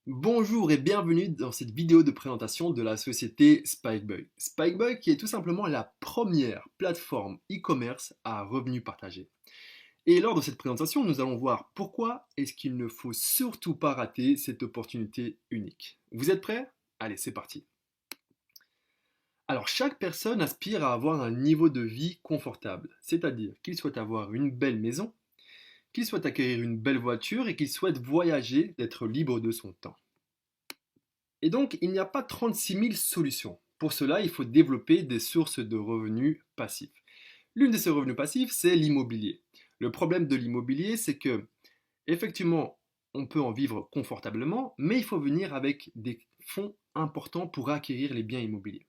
Bonjour et bienvenue dans cette vidéo de présentation de la société Spikeboy. Spikeboy qui est tout simplement la première plateforme e-commerce à revenus partagés. Et lors de cette présentation, nous allons voir pourquoi est-ce qu'il ne faut surtout pas rater cette opportunité unique. Vous êtes prêts? Allez, c'est parti. Alors, chaque personne aspire à avoir un niveau de vie confortable, c'est-à-dire qu'il souhaite avoir une belle maison, qu'il souhaite acquérir une belle voiture et qu'il souhaite voyager, d'être libre de son temps. Et donc, il n'y a pas 36 000 solutions. Pour cela, il faut développer des sources de revenus passifs. L'une de ces revenus passifs, c'est l'immobilier. Le problème de l'immobilier, c'est que, effectivement, on peut en vivre confortablement, mais il faut venir avec des fonds importants pour acquérir les biens immobiliers.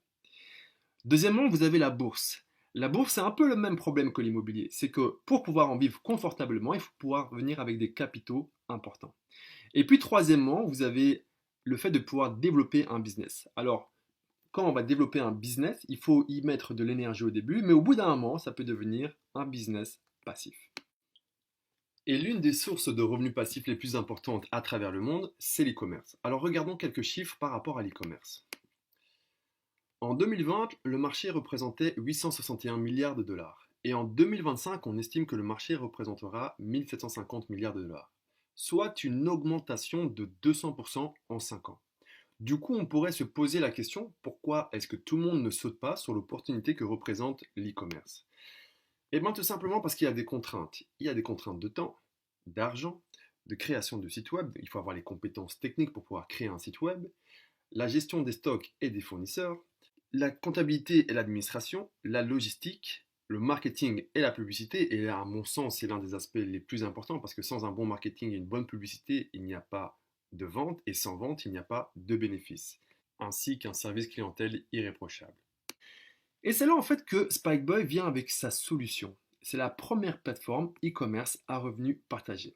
Deuxièmement, vous avez la bourse. La bourse, c'est un peu le même problème que l'immobilier. C'est que pour pouvoir en vivre confortablement, il faut pouvoir venir avec des capitaux importants. Et puis troisièmement, vous avez le fait de pouvoir développer un business. Alors, quand on va développer un business, il faut y mettre de l'énergie au début, mais au bout d'un moment, ça peut devenir un business passif. Et l'une des sources de revenus passifs les plus importantes à travers le monde, c'est l'e-commerce. Alors regardons quelques chiffres par rapport à l'e-commerce. En 2020, le marché représentait 861 milliards de dollars. Et en 2025, on estime que le marché représentera 1750 milliards de dollars, soit une augmentation de 200% en 5 ans. Du coup, on pourrait se poser la question, pourquoi est-ce que tout le monde ne saute pas sur l'opportunité que représente l'e-commerce? Eh bien, tout simplement parce qu'il y a des contraintes. Il y a des contraintes de temps, d'argent, de création de site web. Il faut avoir les compétences techniques pour pouvoir créer un site web, la gestion des stocks et des fournisseurs, la comptabilité et l'administration, la logistique, le marketing et la publicité. Et là, à mon sens, c'est l'un des aspects les plus importants parce que sans un bon marketing et une bonne publicité, il n'y a pas de vente et sans vente, il n'y a pas de bénéfice, ainsi qu'un service clientèle irréprochable. Et c'est là en fait que Spikeboy vient avec sa solution. C'est la première plateforme e-commerce à revenus partagés.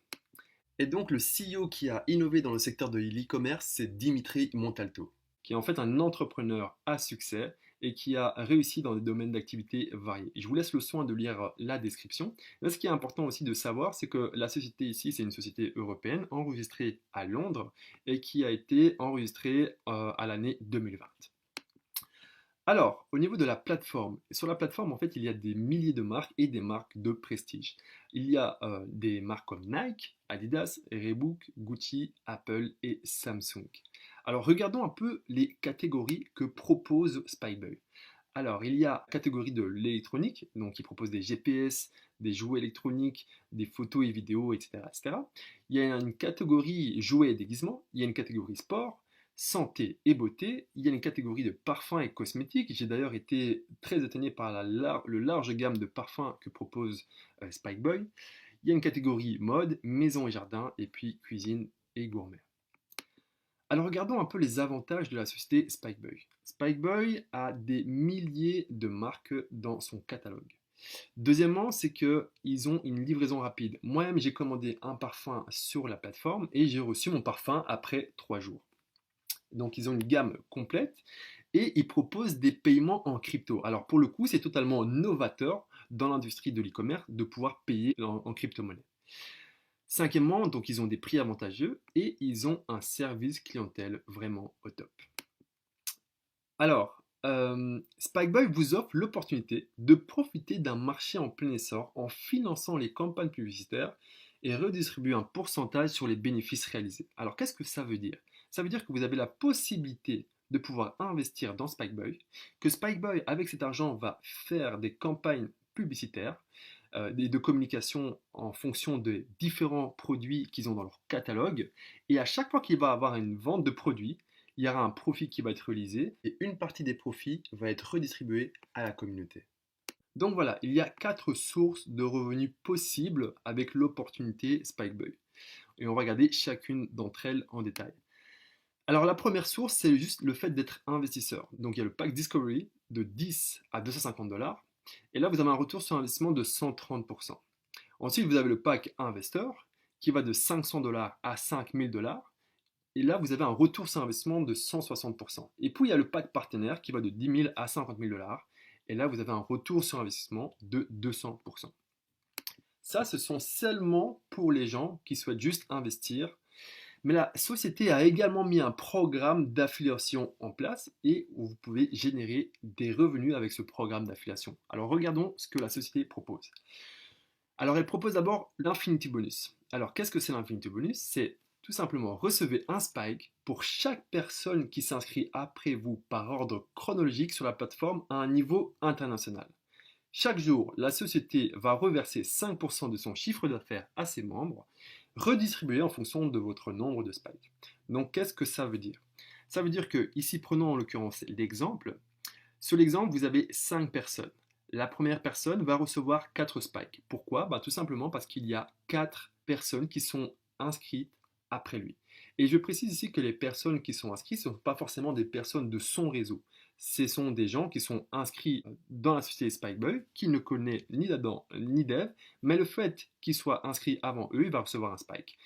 Et donc le CEO qui a innové dans le secteur de l'e-commerce, c'est Dimitri Montalto, qui est en fait un entrepreneur à succès et qui a réussi dans des domaines d'activité variés. Je vous laisse le soin de lire la description. Là, ce qui est important aussi de savoir, c'est que la société ici, c'est une société européenne enregistrée à Londres et qui a été enregistrée à l'année 2020. Alors, au niveau de la plateforme, sur la plateforme, en fait, il y a des milliers de marques et des marques de prestige. Il y a des marques comme Nike, Adidas, Reebok, Gucci, Apple et Samsung. Alors, regardons un peu les catégories que propose Spikeboy. Alors, il y a la catégorie de l'électronique, donc qui propose des GPS, des jouets électroniques, des photos et vidéos, etc., etc. Il y a une catégorie jouets et déguisements, il y a une catégorie sport, santé et beauté, il y a une catégorie de parfums et cosmétiques. J'ai d'ailleurs été très étonné par le large gamme de parfums que propose Spikeboy. Il y a une catégorie mode, maison et jardin, et puis cuisine et gourmet. Alors regardons un peu les avantages de la société Spikeboy. Spikeboy a des milliers de marques dans son catalogue. Deuxièmement, c'est qu'ils ont une livraison rapide. Moi-même, j'ai commandé un parfum sur la plateforme et j'ai reçu mon parfum après 3 jours. Donc ils ont une gamme complète et ils proposent des paiements en crypto. Alors pour le coup, c'est totalement novateur dans l'industrie de l'e-commerce de pouvoir payer en crypto-monnaie. Cinquièmement, donc ils ont des prix avantageux et ils ont un service clientèle vraiment au top. Alors, Spikeboy vous offre l'opportunité de profiter d'un marché en plein essor en finançant les campagnes publicitaires et redistribuer un pourcentage sur les bénéfices réalisés. Alors, qu'est-ce que ça veut dire? Ça veut dire que vous avez la possibilité de pouvoir investir dans Spikeboy, que Spikeboy, avec cet argent, va faire des campagnes publicitaires, de communication en fonction des différents produits qu'ils ont dans leur catalogue, et à chaque fois qu'il va avoir une vente de produits, il y aura un profit qui va être réalisé et une partie des profits va être redistribuée à la communauté. Donc voilà, il y a 4 sources de revenus possibles avec l'opportunité Spikeboy. Et on va regarder chacune d'entre elles en détail. Alors la première source, c'est juste le fait d'être investisseur. Donc il y a le pack Discovery de 10 à 250 dollars. Et là, vous avez un retour sur investissement de 130%. Ensuite, vous avez le pack Investor qui va de 500 dollars à 5000 dollars. Et là, vous avez un retour sur investissement de 160%. Et puis, il y a le pack partenaire qui va de 10 000 à 50 000 dollars. Et là, vous avez un retour sur investissement de 200%. Ça, ce sont seulement pour les gens qui souhaitent juste investir. Mais la société a également mis un programme d'affiliation en place et où vous pouvez générer des revenus avec ce programme d'affiliation. Alors regardons ce que la société propose. Alors elle propose d'abord l'Infinity Bonus. Alors qu'est-ce que c'est l'Infinity Bonus? C'est tout simplement recevez un spike pour chaque personne qui s'inscrit après vous par ordre chronologique sur la plateforme à un niveau international. Chaque jour, la société va reverser 5% de son chiffre d'affaires à ses membres, redistribué en fonction de votre nombre de spikes. Donc qu'est-ce que ça veut dire? Ça veut dire que, ici prenons en l'occurrence l'exemple, sur l'exemple vous avez 5 personnes. La première personne va recevoir 4 spikes. Pourquoi? Tout simplement parce qu'il y a 4 personnes qui sont inscrites après lui. Et je précise ici que les personnes qui sont inscrites ne sont pas forcément des personnes de son réseau. Ce sont des gens qui sont inscrits dans la société Spikeboy, qui ne connaît ni Adam ni Dev, mais le fait qu'ils soient inscrits avant eux, il va recevoir un spike.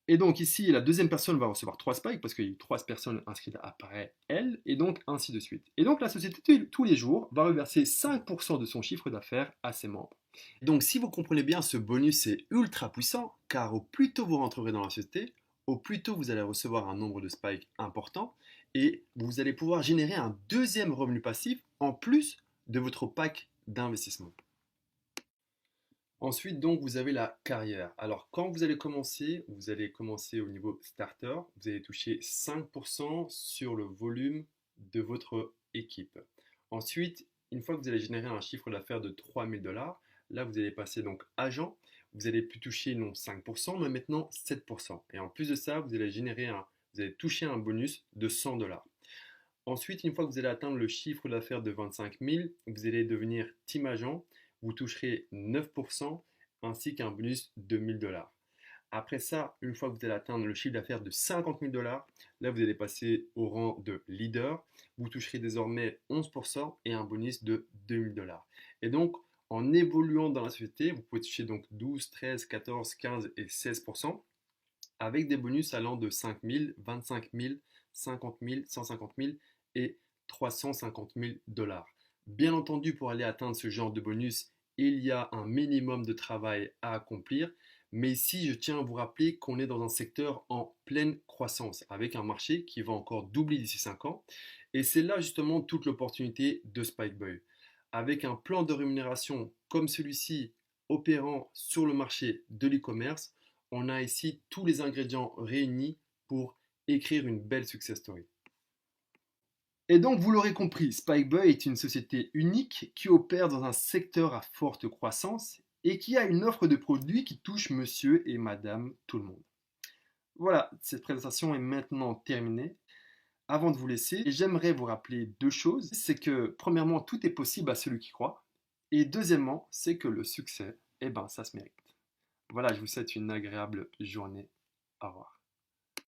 Et donc ici, la deuxième personne va recevoir 3 spikes parce qu'il y a eu 3 personnes inscrites après elle, et donc ainsi de suite. Et donc la société, tous les jours, va reverser 5% de son chiffre d'affaires à ses membres. Donc si vous comprenez bien, ce bonus est ultra puissant, car au plus tôt vous rentrerez dans la société, au plus tôt vous allez recevoir un nombre de spikes important, et vous allez pouvoir générer un deuxième revenu passif en plus de votre pack d'investissement. Ensuite, donc, vous avez la carrière. Alors, quand vous allez commencer au niveau starter. Vous allez toucher 5% sur le volume de votre équipe. Ensuite, une fois que vous allez générer un chiffre d'affaires de 3 000 $, là, vous allez passer donc agent. Vous allez plus toucher non 5%, mais maintenant 7%. Et en plus de ça, vous allez toucher un bonus de 100 $. Ensuite, une fois que vous allez atteindre le chiffre d'affaires de 25 000, vous allez devenir team agent. Vous toucherez 9% ainsi qu'un bonus de 1 000 $. Après ça, une fois que vous allez atteindre le chiffre d'affaires de 50 000 $, là vous allez passer au rang de leader. Vous toucherez désormais 11% et un bonus de 2 000 $. Et donc, en évoluant dans la société, vous pouvez toucher donc 12, 13, 14, 15 et 16% avec des bonus allant de 5 000, 25 000, 50 000, 150 000 et 350 000 $. Bien entendu, pour aller atteindre ce genre de bonus, il y a un minimum de travail à accomplir. Mais ici, je tiens à vous rappeler qu'on est dans un secteur en pleine croissance, avec un marché qui va encore doubler d'ici 5 ans. Et c'est là justement toute l'opportunité de Spikeboy. Avec un plan de rémunération comme celui-ci opérant sur le marché de l'e-commerce, on a ici tous les ingrédients réunis pour écrire une belle success story. Et donc, vous l'aurez compris, Spikeboy est une société unique qui opère dans un secteur à forte croissance et qui a une offre de produits qui touche monsieur et madame tout le monde. Voilà, cette présentation est maintenant terminée. Avant de vous laisser, j'aimerais vous rappeler deux choses. C'est que, premièrement, tout est possible à celui qui croit. Et deuxièmement, c'est que le succès, ça se mérite. Voilà, je vous souhaite une agréable journée. Au revoir.